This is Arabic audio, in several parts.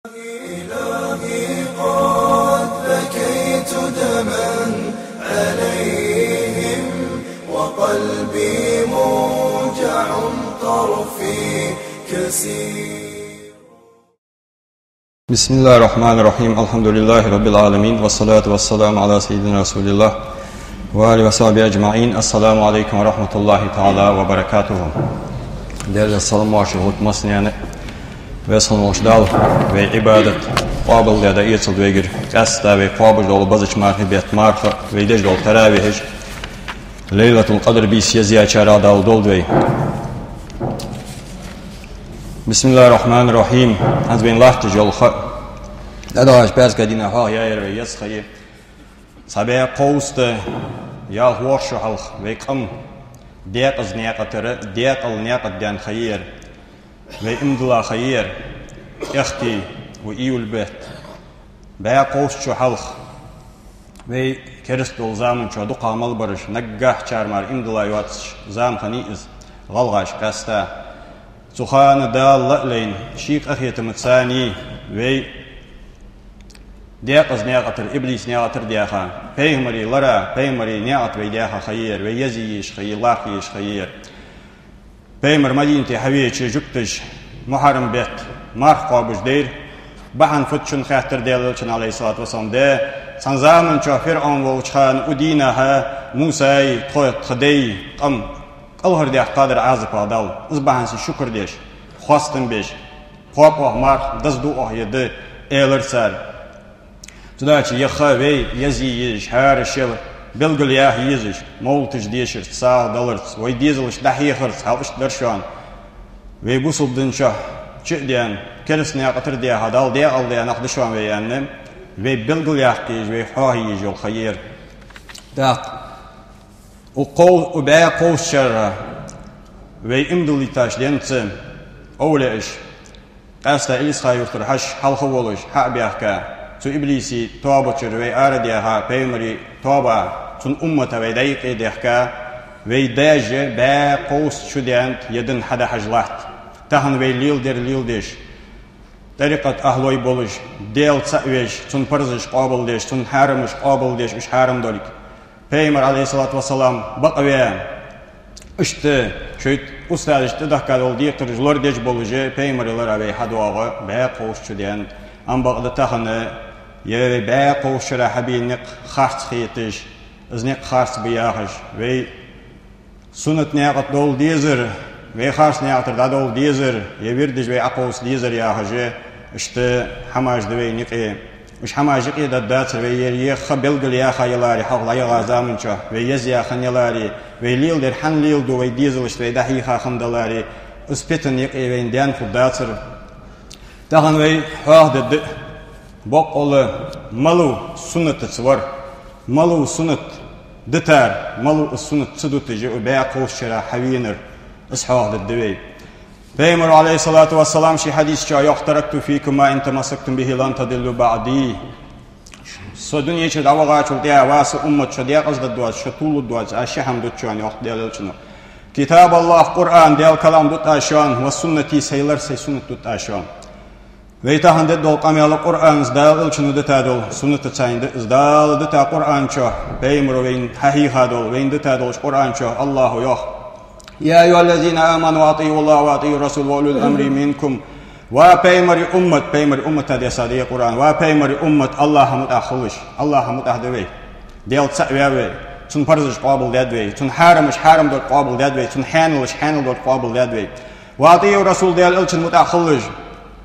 إلهي قد بكيت دما عليهم وقلبي موجع طرفي كسير. بسم الله الرحمن الرحيم. الحمد لله رب العالمين والصلاة والسلام على سيدنا رسول الله وآله وصحبه أجمعين. Assalamu alaikum ve rahmetullahi ta'ala ve berekatuhu. Değerli salam vaşı hutmasını ve sanmışdal ve ibadet qabil da yetsil ve gir qasta ve qabil dolu bazıç marhibet marfa ve dej dol taravih Leylatul Qadr bi siyaziya çara dal dol ve Bismillahirrahmanirrahim. Azbin lahti jolxa Adaş baz kadina ha ya ve yasxi Sabaya qawsta ya hoşu halq ve qam ديق نياقتر ديق النياقت دان خير وإمدلا خير اختي وإيو البيت بيا قوش شو حلق وي كرستول زامن شو دو قامل برش نقاح چارمار إمدلا يواتش زام خنيئز غلغاش قاستا سخان دال لألين شيك أخيت متساني وي ديق نياقتر إبليس نياقتر دياخا پیغمبری لرا پیغمبری نیات وی دیاخا خیر وی یزیش خیر لاخیش خیر پیغمبر مدینت حویچ جکتش محرم بیت مرخ قابش دیر بحن فتشن خاطر دیلچن علیه الصلاة والسلام ده سنزامن چو فرعون ووچخان ودینها موسی تویت خدی قم قلهر دیخ قادر عازق وادال از بحنسی شکر دیش خواستن بیش خواب اوه مرخ دزدو اوه یده ایلر سر Тудачи яхавей язиеш харшел белгулях езеш молтыш дешер сал далырц ой дезелш дахихырц халыш даршан вей бусулдынча чеден керсне акытыр де хадал де алды анакдышан вей аннем вей белгулях кеш вей хахи жол хайер так у қол у бая қошара вей имдулиташ денце оулеш аста илис хайуртыр хаш халхы болыш хабияхка تو إبليسي توبة شروي أرديها بيمري توبة تون أمة ويدايق إديحكا ويداج با قوس شديانت يدن حدا حجلات تهن ويليل در ليل ديش طريقة أهلوي بولش ديل تسأويش تون پرزش قابل ديش تون حارمش قابل ديش مش حارم دولك بيمر عليه الصلاة والسلام بقويا اشت شويت أستاذ تدحكا دول ديقتر جلور ديش بولجي بيمر لرا وي حدواغا با قوس شديانت أم بقد تهن يا باقو شرا حبينك خارت خيتش ازنك خارت بياخش وي سنت نياقت دول ديزر وي خارت نياقتر دا دول ديزر يبيردج وي اقوس ديزر ياخجي اشت حماج دوي نيقي مش حماج يقي دا داتر وي يخ بلغل ياخا يلاري حق لا يغازا منشا وي يزيا خن يلاري وي ليل در حن ليل دو وي ديزل اشت وي دحيخا خندلاري اسبتن يقي وين ديان خداتر تاغن وي حاهد بقول ملو سنة تصور ملو سنة دتار ملو السنة صدوت جاء باقو شرا حوينر اصحاب الدبي بيمر عليه الصلاة والسلام شي حديث جاء يخترقت فيكم ما إن تمسكتم به لن تضلوا بعدي سدنيا شد أوغا شديا واس أمة شديا قصد الدواج شطول الدواج أشهم دوتشان يوقت ديالشنو كتاب الله قرآن ديال كلام دوت أشان والسنة سيلر سي سنة دوت أشان ويتهند دول قاميال القرآن زدال الشنو دتادول سنة تسايند زدال دتا قرآن شو بيمر وين حقيقة دول وين دتادول قرآن شو الله يخ يا أيها الذين آمنوا أطيعوا الله وأطيعوا الرسول وأولي الأمر منكم وبيمر أمة هذه صديق قرآن وبيمر أمة الله متأخلش الله متأهدوي ديال تسأوي تون فرزش قابل دادوي تون حارمش حارم دول قابل دادوي تون حانلش حانل دول قابل دادوي وأطيعوا الرسول ديال الشن متأخلش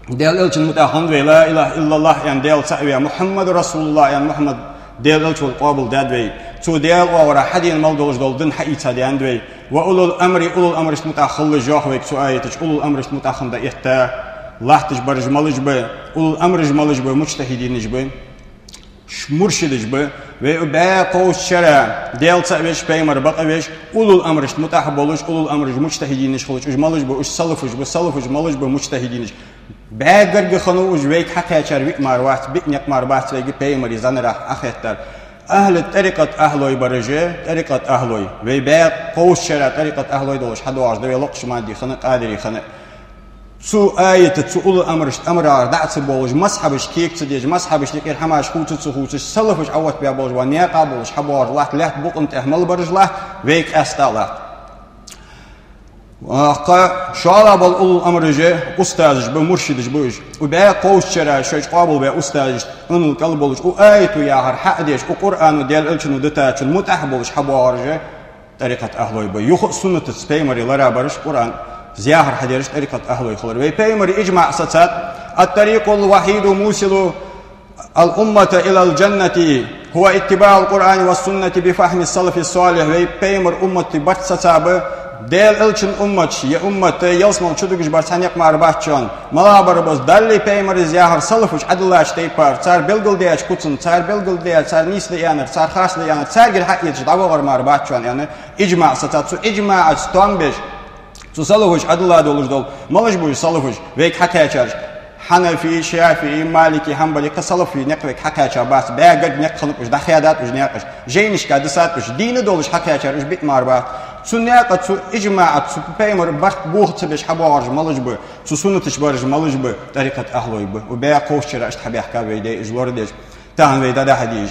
ديال الشن متأخند لا إله إلا الله يعني ديال سأوي محمد رسول الله يعني محمد ديال الشن قابل دادوي تو ديال ورا حدين مالدولش دول دن حقيقة دياندوي وأولو الأمر متأخلش جاهويك سؤالتش أولو الأمر متأخند إحتا لاحتش برج مالج به أولو الأمر مالج به مجتهدينش به مرشدش به وباقو الشرع ديال سأويش بيمر بقويش أولو الأمر متأحبولش أولو الأمر مجتهدينش خلش مالج به سلفش مالج به مجتهدينش باقر خنو وجويك حتى شرويك مروات بينك مروات ويجي بيمر يزنرا أخيتر أهل طريقة أهلوي برجة طريقة أهلوي وباق قوس شرع طريقة أهلوي دولش حد واحد دوي لقش ما دي خنق قادري خنق سو آية سو أول أمرار دعت بولج مصحبش كيك تديج مصحبش لكير حماش خوتش سلفش عوت بيا بولج ونياقا بولج حبار لات لات بوق انت احمل برج لات ويك استالات وقا شالا بول أول أمرجي أستاذج بمرشدج بوج وبيا قوش شرا شوش قابل بيا أستاذج انو قلبولج وآية ياهر حقديش وقرآن ديال الچنو دتاچن متاح بولج حبارجي طريقة أهلوي بي يخو سنة تسبيمري لرا برش قرآن زياهر حديرش طريقة أهلوي خلر وي بيمري إجماع ستات الطريق الوحيد موصل الأمة إلى الجنة هو اتباع القرآن والسنة بفهم السلف الصالح وي بيمر أمة برت ستاب ديل الچن أمتش يا أمة يلسمون چودوگش برسانيق مارباچون ملابر بس دالي بيمر زياهر سلفش عدلاش تيپار تار بلگل دياش كوتسن تار بلگل دياش تار نيس ليانر تار خاص ليانر تار گير حقيتش داغور مارباچون يعني إجماع ستات سو إجماع ستونبش سو سلفش عدلا دولش دول ملش بوش سلفش ويك حكاچار حنفي شافعي مالكي حنبلي كسلفي نقويك حكاچار باس باغد نقخلقش دخيادات وش نياقش جينش كادساتش دين دولش حكاچار وش بيت ماربا سنياقة سو إجماعة سو بيمر برت بوخ تبش حبارج ملج بو سو سنتش برج ملج بو طريقة أهلوي بو وبيا قوشرا اشتحبي حكا بيدي إجلور ديش تاهن بيدا دا حديج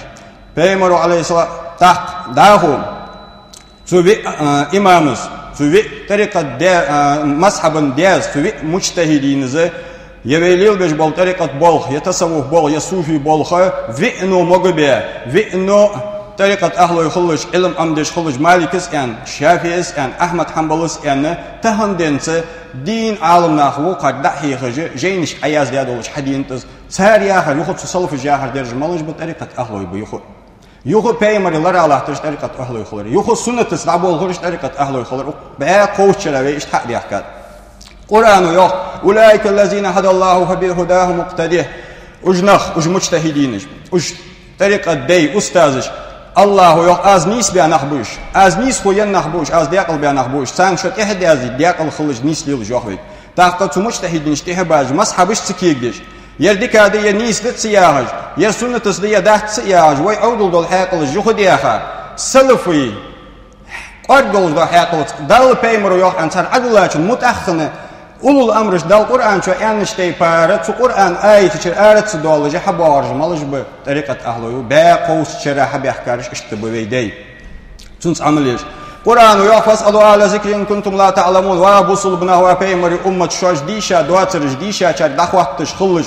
بيمر عليه الصلاة تاق داهو سو بي إمامس سو بي طريقة مصحبا دياز سو بي مجتهدين زي يبيليل بيش بول طريقة بولخ يتصوف بول يصوفي بولخ وإنو مغبيا وإنو طريقة أهل يخلج علم أمدش خلج مالكس أن شافعيس أن أحمد حنبلس أن تهندنس دين عالم ناخو قد دحي خج جينش عياز ديادولش حدينتس سهر ياخر يخد سلف جاهر درج مالج بطريقة أهل يبيخو يخو بيمر لرا الله ترش طريقة أهل يخلر يخو سنة تسنعبول خرج طريقة أهل يخلر بها قوشرا ويشتحق بيحكاد قرآن يخ أولئك الذين هدى الله فبهداه مقتديه أجنخ أج مجتهدينش أج طريقة دي أستاذش الله يخ از نيس بيا نخبوش از نيس خو ين نخبوش از ديقل بيا نخبوش سان شت احد ازي ديقل خلج نيس ليل جوخوي تاقت مجتهدينش تهباج مصحبش تكيگدش يردك هذه نيس دتسياج يا سنة تسدية دات سياج وي عودل دول حاقل جوخدياخا سلفي قردل دول حاقل دال بيمر يخ انسان عدلاچ متأخنه أولو الأمرش دال القرآن شو أنش تيبارت سو قرآن آية تشر آرت سدول جه حبارج مالج بطريقة أهلو باقوس شرا حبي أحكارش اشتبه ويدي تنس عمليش قرآن يحفظ أدو على ذكر إن كنتم لا تعلمون وابوصل بناه وبيمري أمة شوش ديشا دواترش ديشا چار دخواتش خلج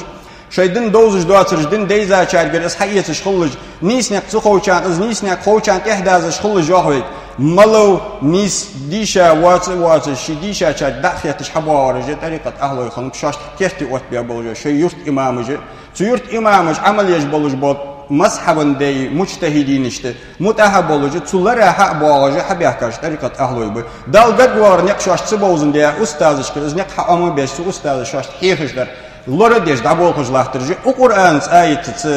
شايدن دوزش دواترش دن ديزا چار گر اس حيتش خلج نيس نك تخوچان از نيس نك خوچان تهدازش خلج جوهويد ملو نيس ديشا وات شي ديشا چا داخيتش حبارج طريقة أهلو يخلم شاش كيفتي وات بيا بولج شي يرت إمامج سيرت إمامج عمل يج بولج بول مصحبا دي مجتهدين اشته متاهب بولج تولرا حق بولج حبي احكاش طريقة أهلو يب دال گدوار نق شاش تبوزن دي أستاذش كرز نق حقامو بيش أستاذ شاش حيخشدر لورا ديش دابول خجلاخترج وقرآن آية تس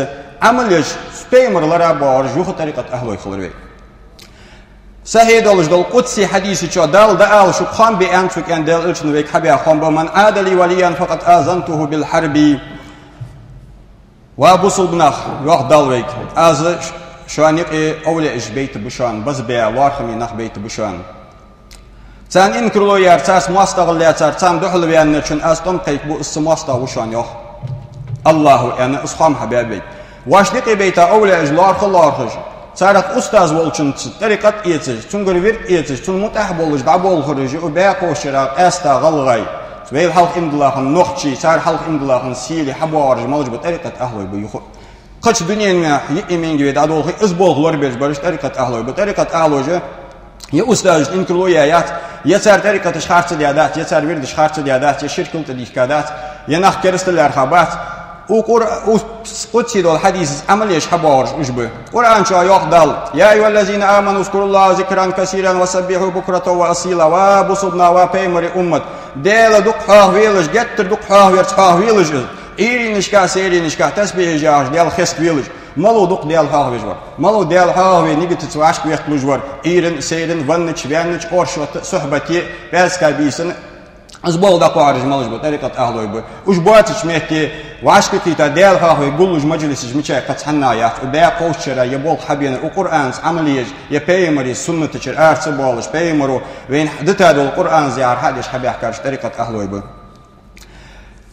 عمل يج سبيمر لرا بارج يخ طريقة أهلو يخلر صحيح دولش دول قدسي حديثي شو دال دال شو خان بأنفك أن دال إلشن ويك حبي أخوان بمن عاد لي وليا فقد آذنته بالحرب وابوصل بناخ يوخ دال ويك آز شوانيق أولي إش بيت بشان بس بيا وارخمي نخ بيت بشان تان إنكرلو يار تاس مواستغل يار تان دخل بيان نرشن أستم قيك بو اس مواستغ وشان يوخ الله يعني أصخام حبيبي واشدقي بيتا أولي إش لارخ لارخش صارت أستاذ والشن طريقة إيتش تنقل وير إيتش تن متأهب والش دعبول خرج وباقو شراق أستا غلغي سويل حلق إمدلاخن نخشي صار حلق إمدلاخن سيلي حبوارج مالج بطريقة أهلوي بيخو قش دنيا ما يأمين جويد عدول خي إزبول غلور بيش برش طريقة أهلوي بطريقة أهلوي يا أستاذ إنكلو يايات يسار طريقة شخارت ديادات يسار ويرد شخارت ديادات يشركل تديكادات ينخ كرست الأرخابات وقدسي دول حديث عمل يشحبارج وجبه قرآن شو يقدل يا أيها الذين آمنوا اذكروا الله ذكرا كثيرا وسبحوا بكرة وأصيلا وبصبنا وبيمر أمة ديل دقها ويلج جتر دقها ويرتها ويلج إيري نشكا سيري نشكا تسبيح جاش ديل خسك ويلج مالو دق ديل ها ويجور مالو ديل ها وي نيجي تتواش كويت لجور إيرن سيرن ونش وينش أورشوت صحبتي بس كابيسن أزبال دقوارج مالج بطريقة أهلو يبو وجباتش مهتي وعشكتي تديل هاهوي قلوج مجلسج مشاي قطحنايات وبيا قوشرا يبول حبينا وقرآن عمليج يبيمري سنة تشر آرس بالش بيمرو وين حدتا دول القرآن زيار حدش حبي أحكارش طريقة أهلو يبو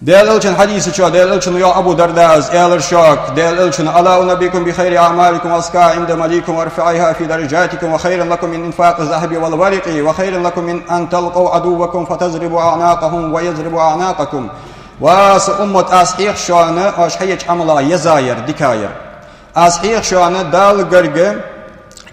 ديال الشن حديث شو ديال الشن يا أبو درداز إيل شوك ديال الشن ألا أنبئكم بخير أعمالكم وأزكاها عند مليكم وارفعيها في درجاتكم وخير لكم من إنفاق الذهب والورق وخير لكم من أن تلقوا عدوكم فتضربوا أعناقهم ويضربوا أعناقكم وسأمة أصحيح شأن أشحيج عملا يزاير دكاير أصحيح شأن دال قرق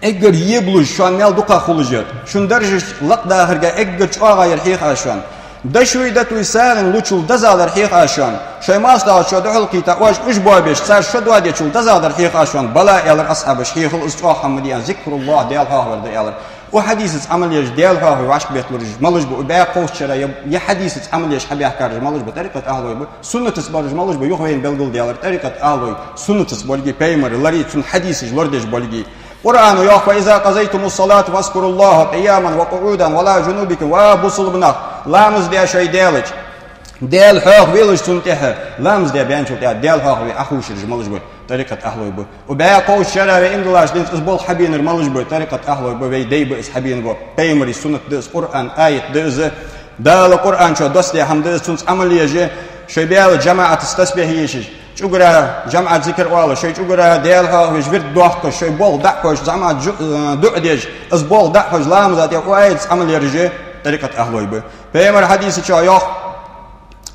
إجر يبلج شأن مال دقا خلجر شن درجة لقدا هرجع إجر شأغير حيخ عشان دشوي دتوي سارن لوتشل دزادر حيخ عشان شيء ما استوى شو دخل كيتا واش أجبوا بيش صار شو دوادي شل دزادر حيخ عشان بلا يالر أصحاب شيخ الأسبوع حمديان ذكر الله ديال هاور ديالر وحديث عمل يج ديال هاور واش بيتلرج مالج بو بيع قوس شرا يا حديث عمل يج حبي أحكار مالج بطريقة أهلوي سنة تسبرج مالج بيوخين بلغل ديالر طريقة أهلوي سنة تسبرجي بيمر لري سن حديث لردج بلغي قرآن يوخ وإذا قضيتم الصلاة فاذكروا الله قياما وقعودا ولا جنوبكم وبصل بنخ لامز دي شيء ديالج ديال حوخ ويلج سنتها لامز دي بيان شوتها ديال حوخ أخوش رجمالج بو طريقة أهلوي بو وبيع قوس شرع وإندلاش دين اسبول حبين رمالج بو طريقة أهلوي بو ويدي بو اسحبين بو بيمري سنة ديس قرآن آية ديز دال القرآن شو دوستي هم ديز سنة عمل يجي شو بيال جماعة تستسبح يشيش شجرة جماعة ذكر والله شيء شجرة ديالها ويجبر دوحك شيء بول دحوش جماعة دعدج أسبول دحوش لام ذات يقوايد عمل يرجع طريقة أهلوي به بيمر حديث شو يخ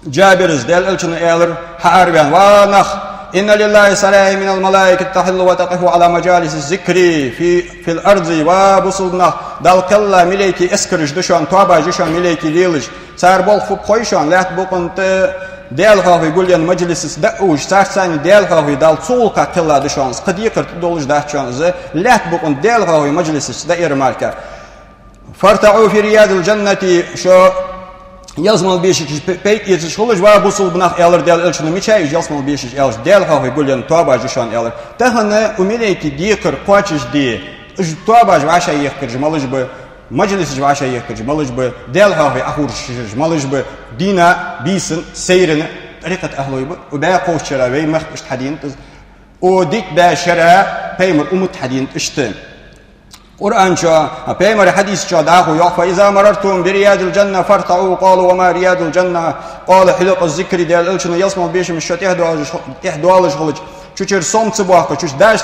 جابرز ديال ألشن إيلر حاربيان ونخ إن لله سلام من الملائكة تحل وتقف على مجالس الذكر في الأرض وبصلنا دال كلا ملائكة اسكرج دشان توابا جشان ملائكة ليلج صار بول فوق خويشان لا تبقنت ديالها يقول لي المجلس دقوش سارساني ديالها دال صولك كلا دشانس قد يقر تدولج داشانز لا تبقن ديالها مجلس دائر مالك فارتعوا في رياض الجنة شو يزمل بيشك بيت يتشخلج وابوصل بناخ إلر ديال إلشنا ميشاي يزمل بيشك إلش ديالها يقول لي توابا جشان إلر تهنا أميليكي ديكر قواتش دي توابا جواشا يخكر جمالج ب مجلس جواشا يخكر جمالج ب ديالها أخور جمالج ب دينا بيسن سيرن طريقة أهلوي ب وباقي قوش شراوي مخش حدين وديك با شرا بيمر حدين اشتن قرآن شو بيمر حديث شو داخو يقف إذا مررتم برياض الجنة فارتعوا قالوا وما رياض الجنة قال حلق الذكر ديال الشنو يصمل بيشم الشو تهدوالج خلج شو صوم تباخ شو داش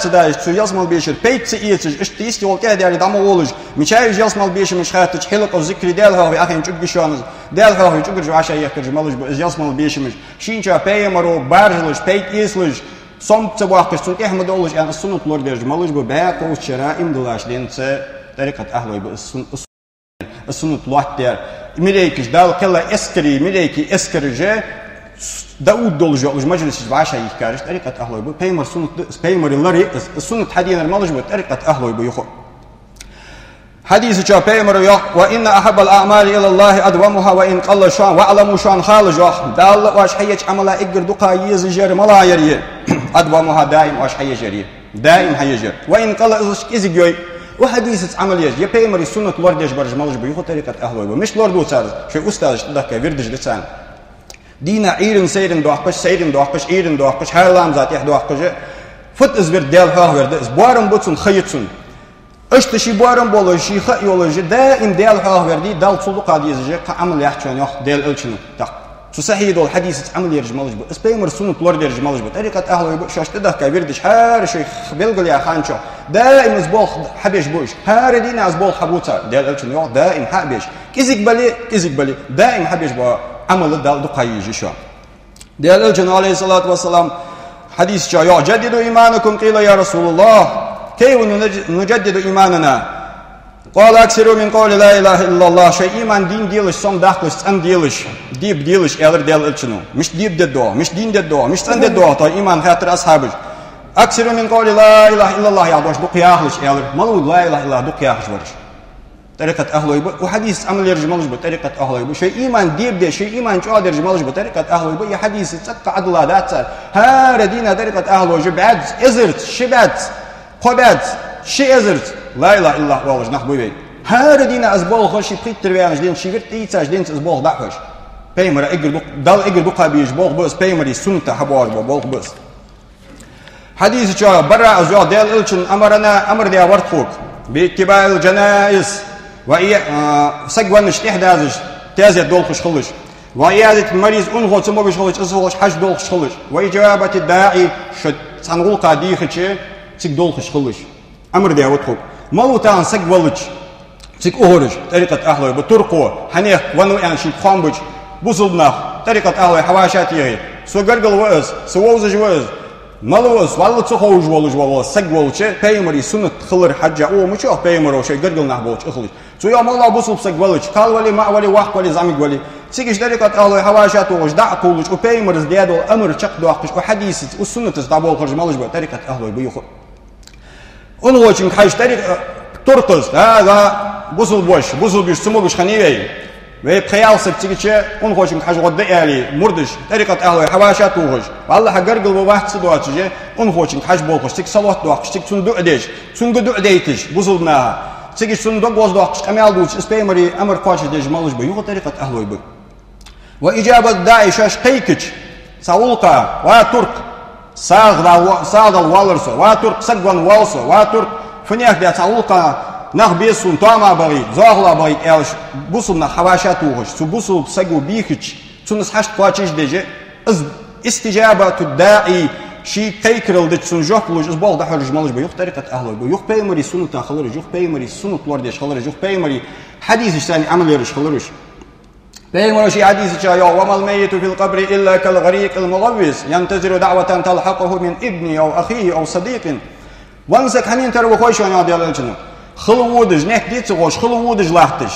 شو يصمل بيشر بيت سئيتج اشتيستي والكه ديال دمولج مشاي يصمل بيشم مش خاتج حلق الذكر ديالها يا اخي نشق شانز ديالها يشق جو عشان يخرج مالج يصمل بيشم شينشا بيمرو بارجلج بيت يسلج صوم تباخ شو احمد اولج ان السنه لور ديال مالج باقو شراء امدلاش دينت طريقه اهلوي السنه لوات ديال مليكش دال كلا اسكري مليكي اسكرجه داود دولجو مجلس بعشا يكارش طريقة أهلوي بو بيمر سنة بيمر اللري السنة حديث المالج بطريقة أهلوي بو يخو حديث شو بيمر يخ وإن أحب الأعمال إلى الله أدومها وإن قل شان وأعلم شان خالج يخ دال واش حيج عملا إجر دقا يزجر ملا يري أدومها دائم واش حيجري دائم حيجر وإن قل إزجوي وحديث عمل يج بيمر السنة لورديش برج مالج بو يخو طريقة أهلوي بو مش لوردو صار شو أستاذ دكا فيردج لسان دينا عيرن سيرن دوحقش عيرن دوحقش هرلام ذات يحدوحقش فت ازبر ديال هاورد ازبوارن بوتسن خيطسن اشتشي بوارن بولو شي خيولوجي دائم ديال هاوردي دال صدق عزيزي عمل يحچون يخ ديال الچن تق صحيح دول حديث عمل يرجمالج بو اسبيمر سنه لور يرجمالج بو طريقه اهل شاشت دك بيردش هار شيخ بلغل يا خانشو دائم ازبول حبيش بوش هار دينا ازبول حبوتا ديال الچن يخ دائم حبيش كيزك بالي دائم حبيش بو عمل الدال دقايجي شو ديال الجن عليه الصلاة والسلام حديث شو يجددوا إيمانكم قيل يا رسول الله كيف نجدد إيماننا قال أكثروا من قول لا إله إلا الله شيء إيمان دين ديلش صم داخلش أم ديلش ديب ديلش إلر ديال الجنو مش ديب ددوا مش دين ددوا مش سن ددوا طيب إيمان خاطر أصحابه أكثروا من قول لا إله إلا الله يا دوش دقياهلش إلر ملود لا إله إلا الله دقياهلش ورش طريقة أهلوي وحديث عمل يرجمالج بطريقة أهلوي شيء إيمان ديب ده شيء إيمان شو هذا يرجمالج بطريقة أهلوي حديث تقع عدلا دات هذا دينا طريقة أهلوي بعد إزرت شبات قبات شيء إزرت لا إله إلا الله والله نحبوي بي هذا دينا أزبال خشي بخيت تربيانج دين شيء تيتاج دين أزبال دحوش بيمر إجر دال إجر دقة بيج بول بس بيمري سنة حبار بول بس حديث شو برا أزوا ديال إلشن أمرنا أمر ديا ورتفوك باتباع الجنائز وإيه سجون إحدى تازي دول خش خلش وعيادة المريض أنغو تمو بشغلش أزغلش حج دولخ شغلش وإجابة الداعي شد سنغول قاديخش تك دولخ شغلش أمر دي أوتخوك ملوتان سك ولج تك أهرج طريقة أهله بترقو حنيخ ونو يعني شيك خامبج بوصلنا طريقة أهله حواشاتي سو قرقل وإز سو ووزج وإز ملوز والله تخوج والله سق والله بيمري سنة خلر حاجة أو مش أو بيمر شيء قرقل نحبوش أخلي سو يوم الله بوصل سق والله قال ولي ما ولي واحد ولي زعمك ولي سيجش طريقة الله حواشات وش دع كولش وبيمر زيادة والأمر شق دواقش وحديث والسنة تزدابول خرج مالج بطريقة أهله بيخو أنوشين حاج طريقة ترقص هذا بوصل بيش سمو بيش خنيوي وبخيال سبتيجي أنوشين حاج غد علي مردش طريقة أهله حواشات وخرج والله حقرقل وواحد سدواتجي أنوشين حاج بولخش تك صلوات دواقش تك صندوق عديش صندوق دعديتش بوصلناها تيجي صندوق وز دواقش أميال دوش اسبيمري أمر قاش ديج مالج بيخو طريقة أهله بي وإجابة داعي شاش قيكش ساولقا وترك ساغ الوالرسو وترك سقوان والسو وترك فنياك دي ساولقا نخبيسون توما بغي زاغلا بغي إلش بوصلنا حواشات وغش سو بوصل سقو بيخش سنس حشت قاچش ديجي استجابة الداعي شي قيكرل ديج سن جوفلوش اسبوغ دا حرج مالج بيخ طريقة أهله بيخ بيمري سنة تاخلرج يخ بيمري سنة لورديش خلرج يخ بيمري حديث ثاني عمل يرش خلرج بيمر شي حديث شايو وما الميت في القبر إلا كالغريق الملوث ينتظر دعوة تلحقه من ابنه أو أخيه أو صديق وانسك هنين ترى خوش وانا ديال الجنة خلودج نك ديت غوش خلودج لاحتش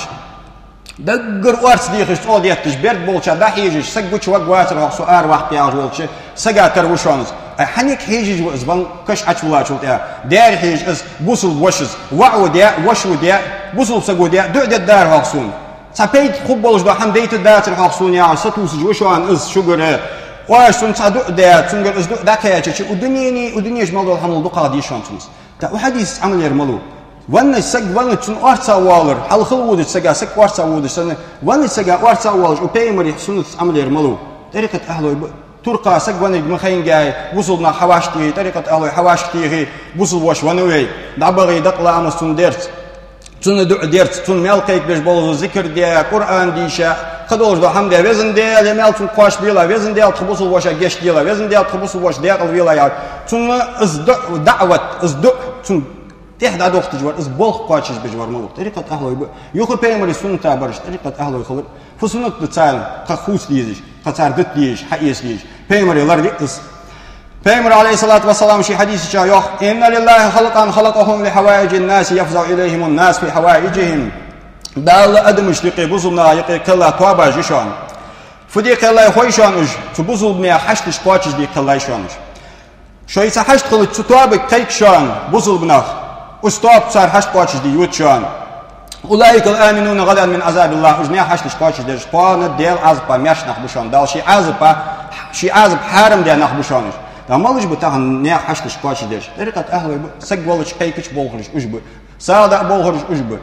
دقر وارس ديخش طول ديتش برد بولشا دا حيجش سقوش وقواتر سؤال وقت ياج بولش سقا تروشونز حنيك حيجج وزبان كش عشولا شوتيا دار حيج اس بوصل وشز وعو ديا وشو ديا بوصل سقو ديا دع الدار هاكسون سبيت خبولش دا هم ديت الدار هاكسون يا ستوس جوشان اس شجر واش سن صدق دا تنقل اس دا كياتش ودنيش مالو الحمل دقا دي شانتونس تا وحديث عمل يرملو وانا سق وانا تن ارتا والر حل خلود سقا سق ارتا ود سنه وانا سقا ارتا والر وبيمري سنه عمل يرملو طريقه اهله ترقى سق وانا مخين جاي وصلنا حواشتي طريقه اهله حواشتي وصل واش وانا وي دبغي دقلا امستون درت تن درت تن ملقيك باش بولو ذكر دي قران ديشا خدوش دا حمد وزن دي لمالتون قاش بيلا وزن دي تخبصوا واش جيش ديلا وزن دي تخبصوا واش داخل ولايات تن دعوه تن تحدى دوخت جوار از بولخ قاچش بجوار ملو طريقة أهله يخو بيمري سنة تابرش طريقة أهله يخلر فسنة تتسال قخوس ديزش قصار دت ديش حقيس ديش بيمري لردقس بيمري عليه الصلاة والسلام شي حديث شايخ إن لله خلقا خلقهم لحوائج الناس يفزع إليهم الناس في حوائجهم دال أدم اشتقي بوزلنا يقي كلا توابا جيشان فدي كلا يخويشان اج تبوزل بميا حشتش قاچش دي كلا يشانش شو يسحشت خلط تتوابك كيك شان بوزل بناخ استوب صار حشت قاچش دي يوتشان أولئك الآمنون غدا من عذاب الله أجنيا حشتش قاچش دي شقان ديال عذبا مياش نخبشان دال شي عذب حارم دي نخبشانش دا مالج بتاعن نيا حشتش قاچش دي طريقة أهله سقولش كيكش بولخرش أجب سادا بولخرش أجب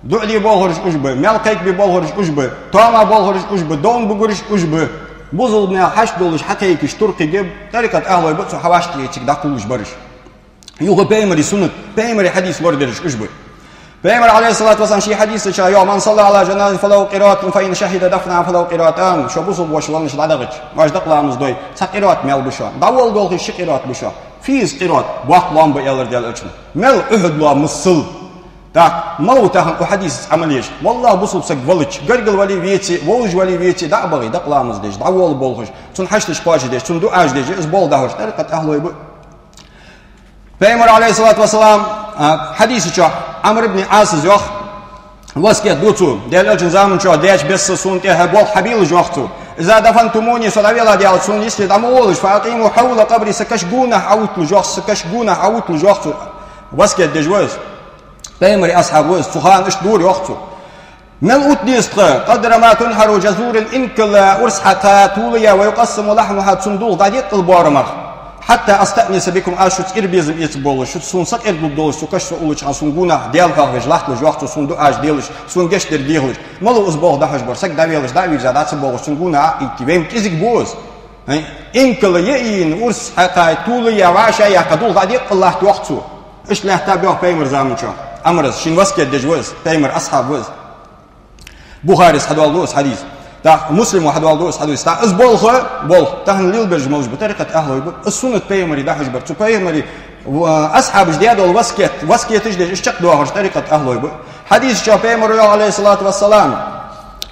دعلي بولخرش أجب مال كيك بي بولخرش أجب توما بولخرش أجب دون بقرش أجب بوزل بنيا حشت دولش حكيكش ترقي جب طريقة أهله بتسو حواشتي يتشك داقولش برش يوغو بيمري سنة بيمري حديث وردرش أجبر بيمر عليه الصلاة والسلام شي حديث شايو من صلى على جنازة فلو قراءة فإن شهد دفنها فلو قراءتان شو بوصل وشوالنش لعدغج واش دقلا مزدوي سا قراءة ميل بشا داول دولخي شي قراءة بشا فيز قراءة بوقت لامبا يالر ديال أجن ميل أهد لا مصل تاك ملو تاهن وحديث عمليش والله بوصل بسك فلج قرقل ولي ويتي ووج ولي ويتي دع بغي دقلا مزديش داول بولخش تن حشتش قاش ديش تن دعاش ديش إزبول دهوش طريقة أهله يبقى بيمر عليه الصلاة والسلام حديث شو عمرو بن عاص جوخ واسكت دوتو ديال الجن زامن شو ديش بس سون تهبول حبيل جوختو إذا دفنتموني صلابيلا ديال سون يسلي دمولش فأقيموا حول قبري سكشجونه عوتلو جوخ سكشجونه عوتلو جوختو واسكت دجوز بيمر أصحاب وز سخان إيش دور يوختو ملؤت ديستر قدر ما تنحر جزور الإنكل أرسحتها طولية ويقسم لحمها تصندوق ضيق البارمخ حتى أستأنس بكم أشوت إربيزم يتبول شوت سون سك إربل دول سو كش سؤولش عن سونجونا ديال فاغج لحت لجوخت سون دو أش ديلش سون جشتر ديلش ملو أسبوع دهش بر سك داويلش داوي زادات سبوع سونجونا إتبهم تزق بوز إنكل يين ورس حقاي طول يا واشا يا كدول ضيق الله توقتو إيش له تابعه بيمر زامن شو أمرز شين وسكت دجوز بيمر أصحاب وز بخاري حدوال دوس حديث تا مسلم واحد والدوس حدوس تا از بول تهن ليل برج موج بطريقة أهله السنة بيمري ده حجبر تو بيمري وأصحاب جديد واسكيت جديد اشتق دوهر طريقة أهله حديث شو بيمري عليه الصلاة والسلام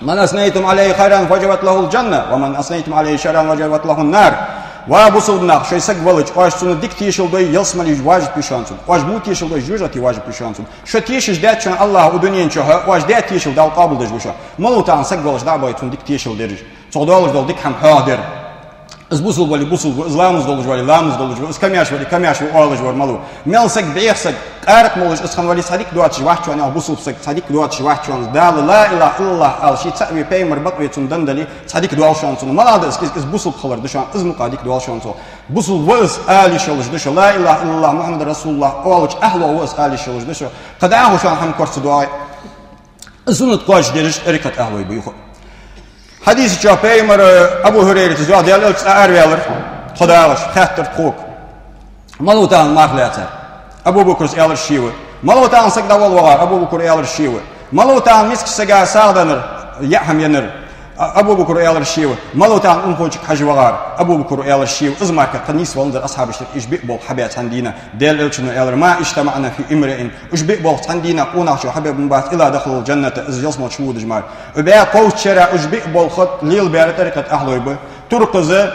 من أثنيتم عليه خيرا فوجبت له الجنة ومن أثنيتم عليه شرا وجبت له النار وابوسودنا شيء سقبلج واش سنة ديك تيشل دوي يلسملي واجب بيشانسون واش بو تيشل دوي جوجتي واجب بيشانسون شو تيشش دات شان الله ودنيا شو واش دات تيشل دال قابل دجوشا ملو تان سقبلج دابا تون ديك تيشل درج صدولج دول ديك هم حاضر از بوسل ولا بوسل ازلامز دولج ولا لامز دولج از كمياش اولج ور ملو ملسك بيخسك قارق مولج اسخن ولي صديق دوات واحد شو بوسل سك صديق دوات واحد شو دال لا اله الا الله ال شي تسوي بيمر بقوي تون دندلي صديق دوال شانسون مالاد اس بوسل خلر دشان از مقاديك دوال شانسون بوسل وس الي شلج دش لا اله الا الله محمد رسول الله اولج اهله وس الي شلج دش قداه شان هم كورس دواي سنت قاش درج اريكت اهله بيخو حديث جاء بيمر أبو هريرة زوال ديال أرويلر خداش خاطر خوك ملوتان ماخلاتر أبو بكر إلر شيوه ملوتان سقدا والوغار أبو بكر إلر شيوه ملوتان مسك سجا ساردنر يحم ينر أبو بكر إلر شيوه ملوتان أنفوجك حج وغار أبو بكر إلر شيوه إزمارك قنيس والنذر أصحاب الشرك إشبئ بول حبيت عندنا ديال إلشنا إلر ما اجتمعنا في امرئ إشبئ بول عندنا قونا شو حبيب مبات إلى دخل الجنة إز يصمت شو دجمار وبيع قوت شرع إشبئ بول خط ليل بيع طريقة أهله يبه ترقزه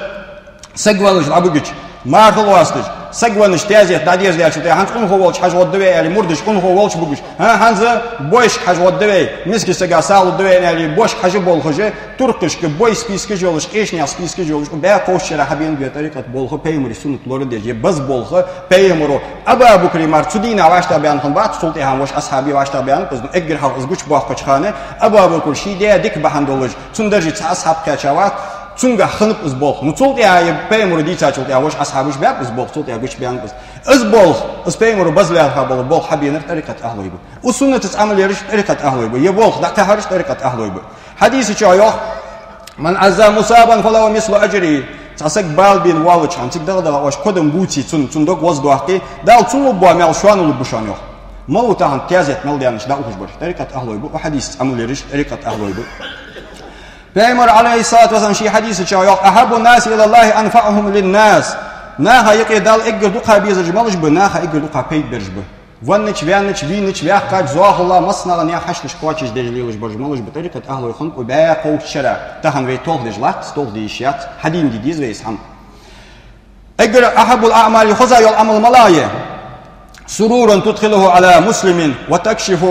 سجوالج أبوجج مارتل واستج سجوانش تازيت داديز ديال شتي هانز أنفوولش حاج ودوي يعني مردش أنفوولش بوجش هانز بوش حاج ودوي مسك سجا سال دوي يعني بوش حاج بول خجة ترقش كبوي سبيسك جولش إيش نيا سبيسك جولش وبيع قوت شرع حبين بطريقة بول خ بيمري سنة لورد ديال بس بول خ بيمرو أبا بكري مارتسودينا واشتا بيان خنبات سلطي هم وش أصحابي واشتا بيان بس أجر حق إزجوش باخ خانة أبا بكر شيء ده ديك بهندولج تندرج أصحاب كشوات تونغا خنب إزبوخ نطلت يا بيمر دي تاچلت يا وش أصحابش بيا إزبوخ طلت يا وش بيان بس إزبوخ إزبيمر بزلي الخبر بوخ حبينر طريقة أهله يبو وسنة تتعمل يرش طريقة أهله يبو يبوخ ده تهرش طريقة أهله يبو حديث شايخ من عزا مصابا فلو مثل أجري تاسك بال بين والج عن تقدر ده وش قدم بوتي تندق وزد واحد دال تنو بوامل شوان ولا بشانيخ مو تاهن تيازت مال ديانش ده وخش طريقة أهله يبو وحديث تعمل يرش طريقة أهله يبو بيمر عليه الصلاة والسلام شي حديث شايخ أحب الناس إلى الله أنفعهم للناس ناها يقدر إجر دقة بيزج مالج بناها إجر دقة بيت برج به ونش وينش وينش ويحكي زواه الله مصنع نيا حشش قاتش دجليلج برج مالج بطريقة أهله يخنق وباقو شرع تهن ويتوه دجلات توه ديشيات حدين ديز ويسهم إجر أحب الأعمال خزاي الأمل ملايه سرورا تدخله على مسلم تكشف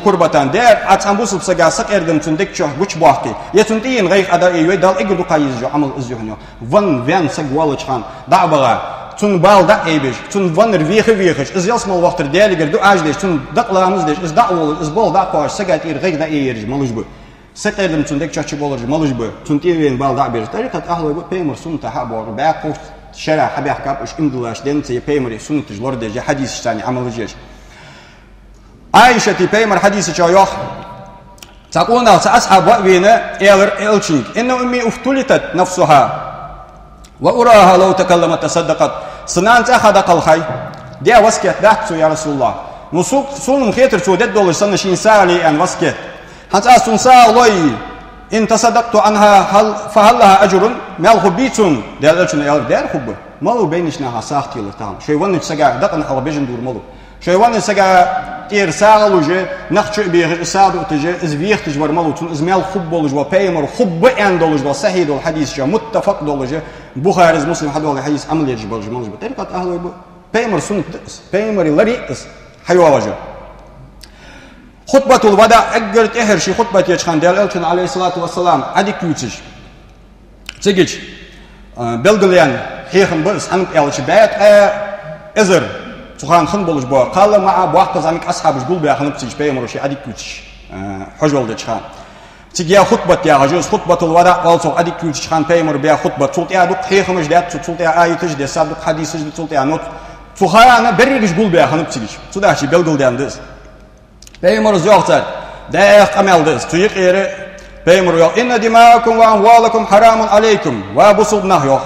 كربة دير أتسام بوسل سجا سكردم تندكشه وش باقي يتنتين غير أداء يدال إجر دقايز جو عمل إزيهنيو فن سجوالج خان دعبرا تون بال دق إيبش تون فن رفيخش إز يسمى الوقت ديالي دو أجدش تون دق لامزدش إز دعول إز بال دقاش سجات غير دا إيرج مالوش بو سكردم تندكشه شبولج مالوش بو تنتين بال دعبير طريقة أهله بو بيمر سنة حبور باقو شرع حبيح كاب إيش إمدلاش دينتي بيمر سنة جلور دجى حديث ثاني عمل جيش عائشة بيمر حديث شايخ تقولنا سأصحاب وأبينا إلشينك إن أمي افتلتت نفسها وأراها لو تكلمت تصدقت سنان تأخذ الخي دي وسكت دحتو يا رسول الله نسوق سون خيتر شو دد دول سنة شين سالي أن وسكت حتى سون سالي إن تصدقت عنها فهل لها أجر مال خبيتون ديال ألشنا يالك ديال خب مالو بينشناها ساختي لتهم شيء ون تسجع دقن على بيجن دور مالو شيء ون تسجع تير سال وجه نخش بيه ساد وتجه إزبيخ تجبر مالو تون إزمال خب دولج وبيمر خب أن دولج وصحيح دول حديث جا متفق دولج بخاري مسلم حد ولا حديث عمل يجبر جمال جبر طريقة أهله بيمر سنة بيمر لريس حيواجه خطبة الوداع أجر تهر شي خطبة يجخان ديال ألتون عليه الصلاة والسلام عدي كوتش تيجيش بلغليان هيخن بس حنك ألش بيت إزر سخان خن بولج بوا قال مع بواحد زامك أصحابش قول بيا خنب تيجي بيمر شي عدي كوتش حجول ديجخان تيجي خطبة يا هجوز خطبة الوداع والسو عدي كوتش خان بيمر بيا خطبة تولت يا دوك هيخمش ديت تولت يا آيتش ديت ساب دوك حديثش تولت يا نوت سخان بريجش قول بيا خنب تيجي تدا شي بلغليان ديس بيمر زيارتر دايق أمل دس تيق إيره بيمر يو إن دماءكم وأموالكم حرام عليكم وابصلناه يو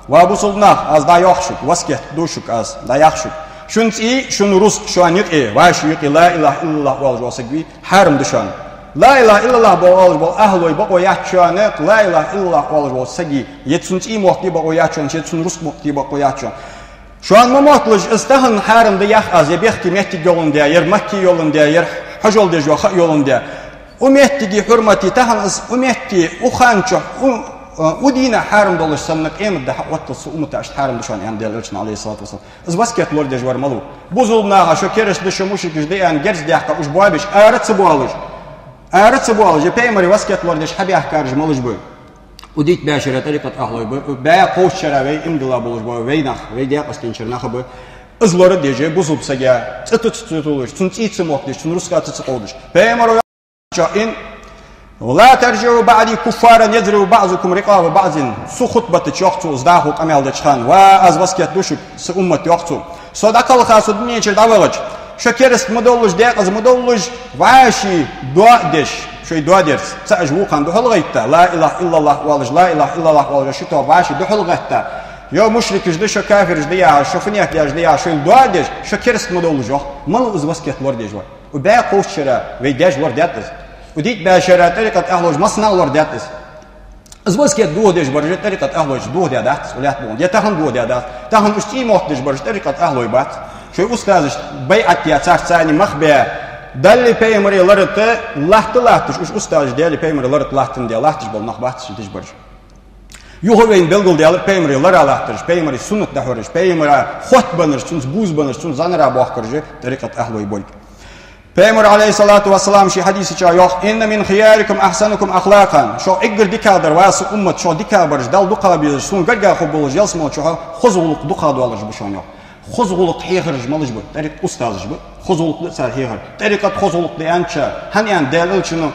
وابصلناه أز دا يخشك وسكت دوشك أز دا يخشك شنت إيه شن روس شوان يق إيه واش يق لا إله إلا الله والجو سجوي حرم دشان La ilahe illallah bol ahloy bol yatçanek la ilahe illallah bol sagi yetsun imokti bol yatçan yetsun rusmokti bol yatçan. Şu an mamatlıj istahın harımda yah az yebekti metti yolunda yer makki yolunda yer hajol de yolunda. Umettigi hürmeti tahan is umetti uhanço udina haram doluş sannak emde havatlısı umutaş haram düşan yani delirçin aleyhissalatu vesselam. İz basket lor dej var malu. Buzulnağa şu keres dışı muşrik de yani gerz diyakka uş boabiş ağrıtsı bu alır. Ağrıtsı bu alır. Peymari basket lor dej habi ahkarj malış bu. Udit beşere tarikat ahloy bu. Baya koşçara ve imdila buluş bu. Veynah ve diyak askençer bu. İzları deje buzulpsa ya çıtı oluş. Çün çiğitsi mokdiş. Çün ruska çıtı oluş. Peymari in ولا ترجعوا بعدي كفارا يضرب بعضكم رقاب بعض سو خطبة يوقتو ازداهو قمال دچخان و از واسكت دوشك سو امت يوقتو صدقال خاصو دنيا چر داولج شو كيرست مدولج ديق از مدولج واشي دعا دش شو دعا درس ساج وقان دو حلغيتا لا اله الا الله والج لا اله الا الله والج شو تو واشي دو حلغيتا يو مشرك جدي شو كافر جدي شو فنيك جدي شو دعا دش شو كيرست مدولج مال از واسكت لور دج وباقي قوشرا ويداج لور داتس وديك باشرة طريقة أهلوج مصنع ورداتس. أزواج كده دو ديش برج طريقة أهلوج دو ديادات ولا تبون. يتهن دو ديادات. تهن أشتي موت ديش برج طريقة أهلوج بات. شو أستاذ بيعت يا صار ثاني مخبأ. دل بيمري لرت لحتش وش أستاذ دل بيمري لرت لحتن دل لحتش بول نخباتش ديش برج. يهوين بلغل دل بيمري لرا لحتش بيمري سنة دهورش بيمري خط بنرش تونس بوز بنرش تونس زانرا باخرج طريقة أهلوج بول. Peygamber aleyhissalatu vesselam şu hadisi çağıyor. İnne min khiyarikum ahsanukum akhlaqan. Şu igr dikadır vası ummet şu dikabarız dal duqabiyir. Sun garga xubul jalsma şu xuzuluk duqadu alır bu şonyo. Xuzuluk hiyhirj malış bu. Tarik ustazj bu. Xuzuluk sar hiyhir. Tarikat xuzuluk diyança. Hani dalil şunu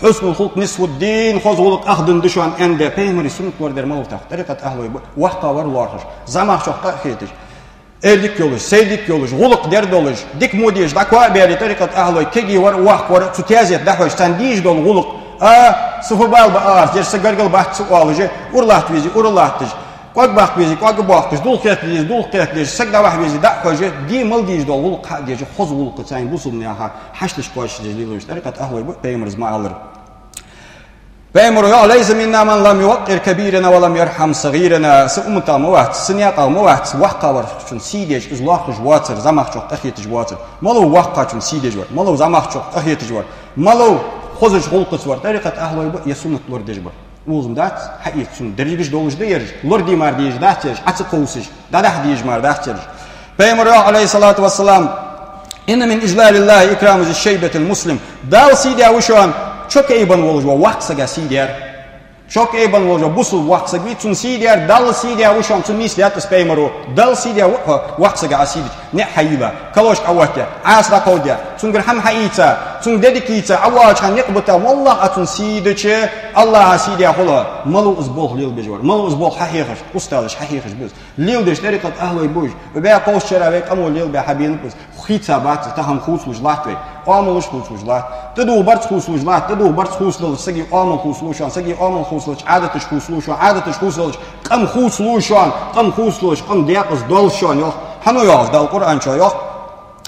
husnul hulq nisvuddin xuzuluk ahdın düşan ende Peygamber sünnet der malı taq. Tarikat ahloy bu. Vaqta var larhir. Zamah çok tahitir. Erdik yoluş, sevdik yoluş, guluk derdi oluş, dik mudiş, dakwa beri tarikat ahloy, kegi var, vah var, tutiyazet, dahoş, sen diyiş dolu guluk, sıfıbal ba ağız, derse gargal bahtı oğlucu, urlaht vizi, urlahtış, koq baht vizi, koq bahtış, dul ketliş, sakda vah vizi, dahoşu, di mal diyiş dolu guluk, diyece, xoz guluk, sen bu sulmaya haşlış koşucu diliyoruz, tarikat ahloy, bu peymiriz mağalır. Peygamber ya leysa minna man lam yuqir kabirana ve lam yerham sagirana. Umta muvat, sinyaqa muvat, waqqa var. Çün sidej izlaqj water, zamaq çok taxiyetiş water. Malu waqqa çün sidej var. Malu zamaq çok taxiyetiş var. Malu xozuj xulqıs var. Tariqat ahloy bu yasunat lor dej var. Uzum dat hayit çün derviş doluj deyir. Lor dimar dej datjer, açı qovsiz. Dadah dej mar datjer. Peygamber aleyhissalatu vesselam inne min ijlalillahi ikramuzi şeybetil muslim. Dal sidya uşan çok eyban olacak, vaksaga sider. Çok eyban olacak, busul vaksaga bitsun sider, dal sider uşam tsun misliyat speymaru, dal sider vaksaga asidir. Ne hayla, kaloş avakya, asra kodya, tsun gerham hayita, tsun dedikita, avaçhan nekbata, wallah atun sideçe, Allah sider hola. Malu uzbol lil bejvar, malu uzbol hahihir, ustadış hahihir biz. Lil deş tarikat ahloy buj, ve beya koşçara ve kamu lil be habin biz. Xitsabat taham xusluj latve. Amuluş xusluj lat. Tedu bart xusluj lat, tedu bart xusluj sagi amul xusluj, sagi amul xusluj, adatış xusluj, adatış xusluj, qam xusluj, qam xusluj, qam diaqız dol şon yox. Hanu yox, dal Kur'an ço yox.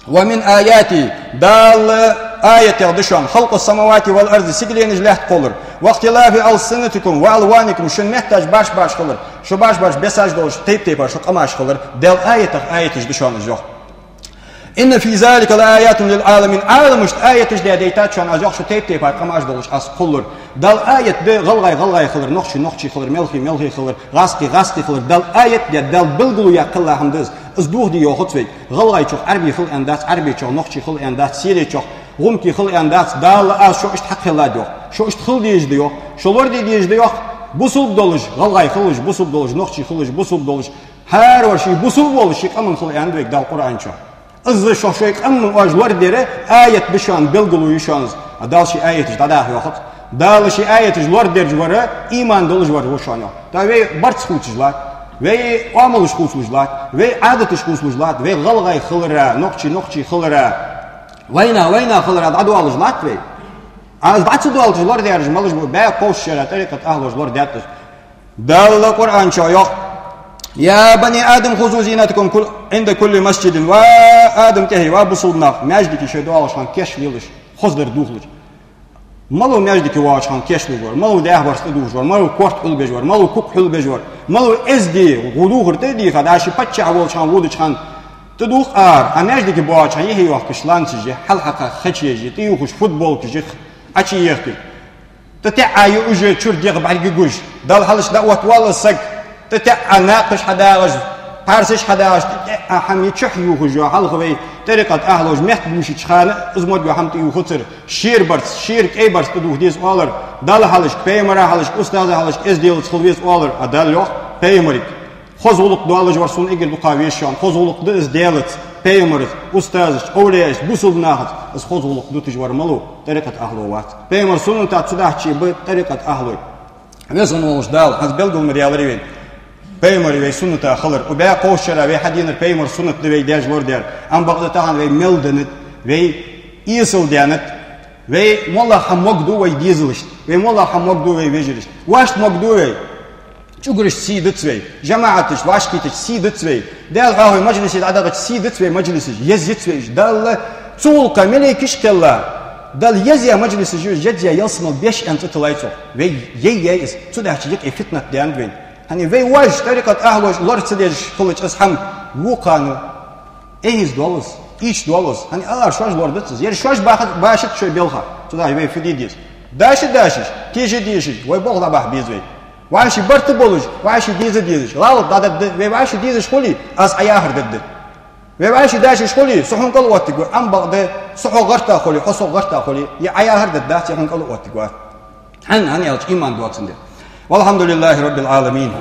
Ve min ayati dal ayet yadışan halqus samawati vel ardı sigleniz laht qolur. Vaqtilafi alsinatikum ve alwanikum şun mehtaj baş qılır. Şu baş besaj doluş teyp şu qamaş qılır. Dal ayetiş düşanız yox. İnne fi zalika laayatin lil alamin. Alamış ayetiş de deytat şan azyoq şu teyp qamaş doluş as qılır. Dal ayet de galgay qılır, noqçi qılır, melhi qılır, qasqi qılır. Dal ayet de dal bilgulu yaqıllahamdız. Izduh diyor xutbey. Galgay çok arbi xil endat, arbi çok noqçi xil endat, siri çok Rumki xil endat, dal az şu işte haqqıla diyor. Şu işte xil deyiş diyor. Şolor deyiş diyor. Busul doluş, galgay xılıç, busul doluş, noqçi xılıç, busul doluş. Her var şey busul boluş, qamın xil endek dal Kur'an çok. Izı şoşoy qamın ajlar dere ayet bişan bilgulu yuşanız. Dal şey ayetiş dadah yoxut. Dal şey ayetiş lor derjvara iman doluş var hoşan yok. Da ve bart xulçlar. Ve amuluş xulçlar ve adatış xulçlar ve galgay xılıra, noqçi xılıra. Vayna xılıra adu alışlar ve az batı dualçılar derj malış bu be qoşşara tariqat ahlujlar deyatdır. Dal Kur'an ço yok. Ya bani Adam xuzu zinatukum inda kulli masjidin ve Adam tehi ve busulnaq. Мәждики şey dualışan keşviliş, xozlar duğluş. مالو مجدك واجهان كشلو جور مالو ده برست دوجور مالو كورت حل بجور مالو كوك حل بجور مالو ازدي غلوغر تدي خداشي بتشع وولشان وودشان تدوخ امجدك بواجهان يهي وقت كشلان تجي حلقة خشيجي تيوخش فوتبول تجي أشي يختي تتعايو أجي تشور ديغ بعد جوج دال حلش دعوة والله سق تتع ناقش حداغش بارسش حداغش حمي تشحيو خجوا حلقوي طريقة أهلوج مهت بمشي تشخانة أزمود بحمت يو خطر شير برس شير كي برس تدوخ ديس أولر دال حلش بيمرا حلش أستاذ حلش إز ديل تخلويس أولر أدال لوح بيمريك خزولق دوالج ورسون إجل بقاويشان خزولق دز ديلت بيمرت أستاذ أوليش بوصل ناخد از خزولق دو تجوار ملو طريقة أهلوات بيمر سنن تتصدح شيء بطريقة أهلوي نزن وش دال حز بلغو مريال ريوين بيمر وي سنة خلر وبيع قوشرا وي حدينر بيمر سنة وي داش وردير أم بغدتان وي ملدنت وي إيسل ديانت وي مولا حمقدو وي ديزلشت وي مولا حمقدو وي ويجرشت واش مقدو وي شوغرش سيدتسوي جماعتش واشكيتش سيدتسوي دال هاوي مجلس العداغش سيدتسوي مجلس يزيتسوي دال سولقا مليكش كلا دال يزيا مجلس جديا يلسمل بيش انت تلايتو وي ييس تدحش يك فتنة ديان hani ve waj tarikat ahloş larçıdej kılıç asham vuqanu ehiz dolos iç dolos hani alar şoj lordatsız yer şoj başıt şöy belha tuday ve fididis daşı teje deşi ve boğla bah bezvey vaşı bartı boluş vaşı dizi lal da ve vaşı dizi şkoli as ayahır dedi ve vaşı daşı şkoli suhun kal waqti am bagda suhu garta kholi husu garta kholi ya ayahır dedi daşı suhun kal waqti hani yalç iman duatsın والحمد لله رب العالمين.